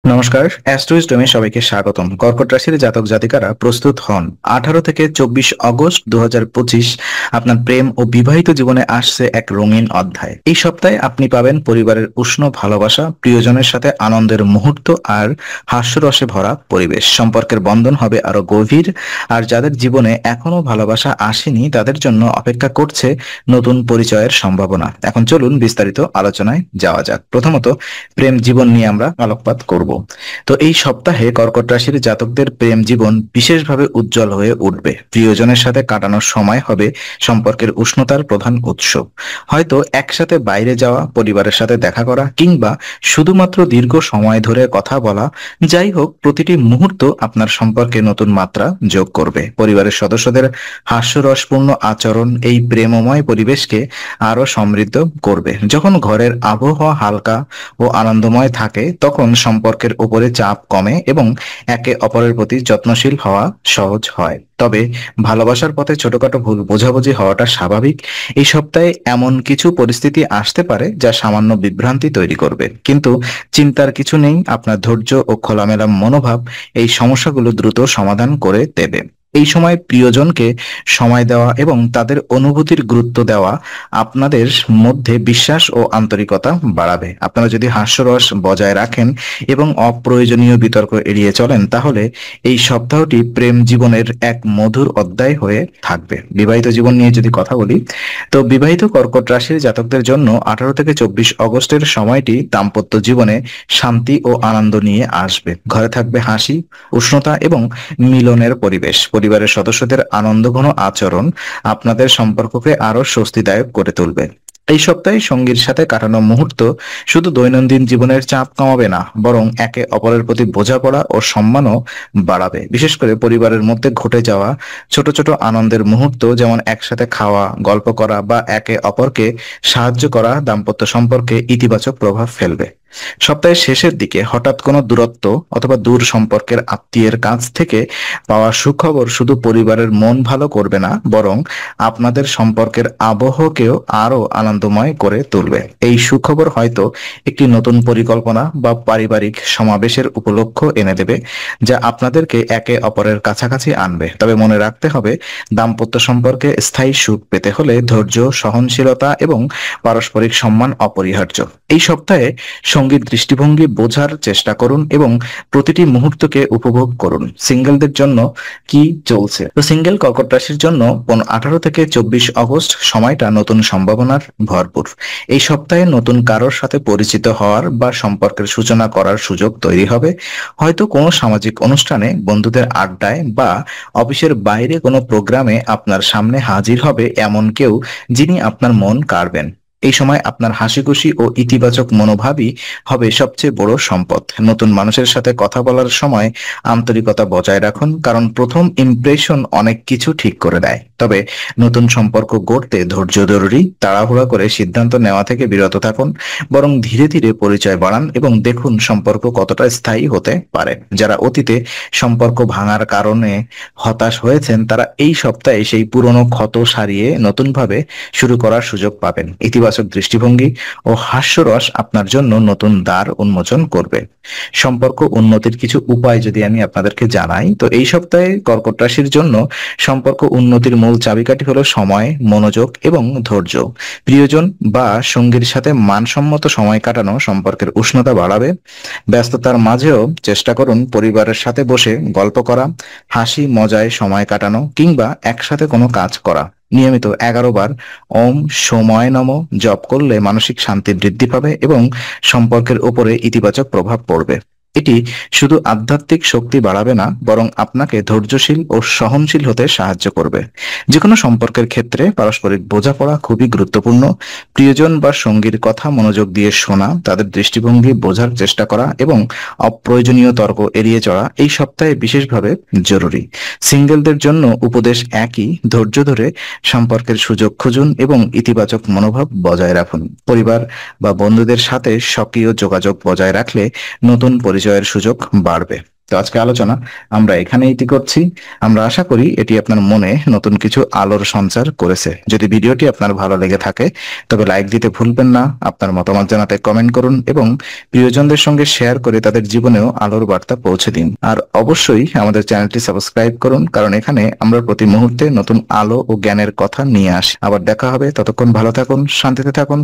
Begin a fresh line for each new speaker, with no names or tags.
নমস্কার, অ্যাস্ট্রোইস্টমে সবাইকে স্বাগতম। কর্কট রাশির জাতক জাতিকারা প্রস্তুত হন। 18 থেকে 24 অগস্ট 2025 আপনার প্রেম ও বিবাহিত জীবনে আসছে এক রঙিন অধ্যায়। এই সপ্তাহে আপনি পাবেন পরিবারের উষ্ণ ভালোবাসা, প্রিয়জনের সাথে আনন্দের মুহূর্ত আর হাস্যরসে ভরা পরিবেশ। সম্পর্কের বন্ধন হবে আরো গভীর। আর যাদের জীবনে এখনো ভালোবাসা আসেনি তাদের জন্য অপেক্ষা করছে নতুন পরিচয়ের সম্ভাবনা। এখন চলুন বিস্তারিত আলোচনায় যাওয়া যাক। প্রথমত, প্রেম জীবন নিয়ে আমরা আলোকপাত করব। তো এই সপ্তাহে কর্কট রাশির জাতকদের প্রেম জীবন বিশেষভাবে উজ্জ্বল হয়ে উঠবে। প্রিয়জনের সাথে কাটানোর সময় হবে সম্পর্কের উষ্ণতার প্রধান উৎস। হয়তো একসাথে বাইরে যাওয়া, পরিবারের সাথে দেখা করা কিংবা শুধুমাত্র দীর্ঘ সময় ধরে কথা বলা, যাই হোক প্রতিটি মুহূর্ত আপনার সম্পর্কে নতুন মাত্রা যোগ করবে। পরিবারের সদস্যদের হাস্যরসপূর্ণ আচরণ এই প্রেমময় পরিবেশকে আরো সমৃদ্ধ করবে। যখন ঘরের আবহাওয়া হালকা ও আনন্দময় থাকে তখন সম্পর্কের উপরে চাপ কমে এবং একে অপরের প্রতি যত্নশীল হওয়া সহজ হয়। তবে ভালোবাসার পথে ছোটখাটো ভুল বোঝাবুঝি হওয়াটা স্বাভাবিক। এই সপ্তাহে এমন কিছু পরিস্থিতি আসতে পারে যা সামান্য বিভ্রান্তি তৈরি করবে, কিন্তু চিন্তার কিছু নেই। আপনার ধৈর্য ও খোলামেলা মনোভাব এই সমস্যাগুলো দ্রুত সমাধান করে দেবে। এই সময় প্রিয়জনকে সময় দেওয়া এবং তাদের অনুভূতির গুরুত্ব দেওয়া আপনাদের মধ্যে বিশ্বাস ও আন্তরিকতা বাড়াবে। আপনারা যদি হাস্যরস বজায় রাখেন এবং অপ্রয়োজনীয় বিতর্ক এড়িয়ে চলেন তাহলে এই সপ্তাহটি প্রেম জীবনের এক মধুর অধ্যায় হয়ে থাকবে। বিবাহিত জীবন নিয়ে যদি কথা বলি, তো বিবাহিত কর্কট রাশির জাতকদের জন্য 18 থেকে 24 অগস্টের সময়টি দাম্পত্য জীবনে শান্তি ও আনন্দ নিয়ে আসবে। ঘরে থাকবে হাসি, উষ্ণতা এবং মিলনের পরিবেশ। পরিবারের সদস্যদের আনন্দঘন আচরণ আপনাদের সম্পর্ককে আরো স্বস্তিদায়ক করে তুলবে। এই সপ্তাহে সঙ্গীর সাথে কাটানো মুহূর্ত শুধু দৈনন্দিন জীবনের চাপ কমাবে না, বরং একে অপরের প্রতি বোঝাপড়া ও সম্মানও বাড়াবে। বিশেষ করে পরিবারের মধ্যে ঘটে যাওয়া ছোট ছোট আনন্দের মুহূর্ত, যেমন একসাথে খাওয়া, গল্প করা বা একে অপরকে সাহায্য করা দাম্পত্য সম্পর্কে ইতিবাচক প্রভাব ফেলবে। সপ্তাহের শেষের দিকে হঠাৎ কোনো দূরত্ব অথবা দূর সম্পর্কের আত্মীয়ের কাছ থেকে পাওয়া সুখবর শুধু পরিবারের মন ভালো করবে না, বরং আপনাদের সম্পর্কের আবহকেও আরো আনন্দময় করে তুলবে। এই সুখবর হয়তো একটি নতুন পরিকল্পনা বা পারিবারিক সমাবেশের উপলক্ষ এনে দেবে, যা আপনাদেরকে একে অপরের কাছাকাছি আনবে। তবে মনে রাখতে হবে, দাম্পত্য সম্পর্কে স্থায়ী সুখ পেতে হলে ধৈর্য, সহনশীলতা এবং পারস্পরিক সম্মান অপরিহার্য। এই সপ্তাহে সঙ্গীর দৃষ্টিভঙ্গি বোঝার চেষ্টা করুন এবং প্রতিটি মুহূর্তকে উপভোগ করুন। সিঙ্গেলদের জন্য কি চলছে? তো সিঙ্গেল কর্কট রাশির জন্য 18 থেকে 24 অগস্ট সময়টা নতুন সম্ভাবনার ভরপুর। এই সপ্তাহে নতুন কারোর সাথে পরিচিত হওয়ার বা সম্পর্কের সূচনা করার সুযোগ তৈরি হবে। হয়তো কোনো সামাজিক অনুষ্ঠানে, বন্ধুদের আড্ডায় বা অফিসের বাইরে কোনো প্রোগ্রামে আপনার সামনে হাজির হবে এমন কেউ যিনি আপনার মন কাড়বেন। এই সময় আপনার হাসিখুশি ও ইতিবাচক মনোভাবই হবে সবচেয়ে বড় সম্পদ। নতুন মানুষের সাথে কথা বলার সময় আন্তরিকতা বজায় রাখুন, কারণ প্রথম ইমপ্রেশন অনেক কিছু ঠিক করে দেয়। তবে নতুন সম্পর্ক গড়তে ধৈর্য জরুরি। তাড়াহুড়া করে সিদ্ধান্ত নেওয়া থেকে বিরত থাকুন, বরং ধীরে ধীরে পরিচয় বাড়ান এবং দেখুন সম্পর্ক কতটা স্থায়ী হতে পারে। যারা অতীতে সম্পর্ক ভাঙার কারণে হতাশ হয়েছেন তারা এই সপ্তাহে সেই পুরনো ক্ষত সারিয়ে নতুনভাবে শুরু করার সুযোগ পাবেন। ইতিবাচক দৃষ্টিভঙ্গি ও হাস্যরস আপনার জন্য নতুন দ্বার উন্মোচন করবে। সম্পর্ক উন্নতির কিছু উপায় যদি আমি আপনাদেরকে জানাই, তো এই সপ্তাহে কর্কট রাশির জন্য সম্পর্ক উন্নতির মূল চাবিকাঠি হলো সময়, মনোযোগ এবং ধৈর্য। প্রিয়জন বা সঙ্গীর সাথে মানসম্মত সময় কাটানো সম্পর্কের উষ্ণতা বাড়াবে। ব্যস্ততার মাঝেও চেষ্টা করুন পরিবারের সাথে বসে গল্প করা, হাসি মজায় সময় কাটানো কিংবা একসাথে কোনো কাজ করা। নিয়মিত 11 বার ওম সময় নম জপ করলে মানসিক শান্তি বৃদ্ধি পাবে এবং সম্পর্কের উপরে ইতিবাচক প্রভাব পড়বে। এটি শুধু আধ্যাত্মিক শক্তি বাড়াবে না, বরং আপনাকে ধৈর্যশীল ও সহনশীল হতে সাহায্য করবে। যে কোনো সম্পর্কের ক্ষেত্রে পারস্পরিক বোঝাপড়া খুবই গুরুত্বপূর্ণ। প্রিয়জন বা সঙ্গীর কথা মনোযোগ দিয়ে শোনা, তাদের দৃষ্টিভঙ্গি বোঝার চেষ্টা করা এবং অপ্রয়োজনীয় তর্ক এড়িয়ে চলা এই সপ্তাহে বিশেষভাবে জরুরি। সিঙ্গেলদের জন্য উপদেশ একই: ধৈর্য ধরে সম্পর্কের সুযোগ খুঁজুন এবং ইতিবাচক মনোভাব বজায় রাখুন। পরিবার বা বন্ধুদের সাথে সক্রিয় যোগাযোগ বজায় রাখলে নতুন পরিচয়ের সুযোগ বাড়বে। তো আজকে আলোচনা আমরা এখানেই ইতি করছি। আমরা আশা করি এটি আপনার মনে নতুন কিছু আলোর সঞ্চার করেছে। যদি ভিডিওটি আপনার ভালো লেগে থাকে তবে লাইক দিতে ভুলবেন না, আপনার মতামত জানাতে কমেন্ট করুন এবং প্রিয়জনদের সঙ্গে শেয়ার করে তাদের জীবনেও আলোর বার্তা পৌঁছে দিন। আর অবশ্যই আমাদের চ্যানেলটি সাবস্ক্রাইব করুন, কারণ এখানে আমরা প্রতি মুহূর্তে নতুন আলো ও জ্ঞানের কথা নিয়ে আসি। আবার দেখা হবে, ততক্ষণ ভালো থাকুন, শান্তিতে থাকুন।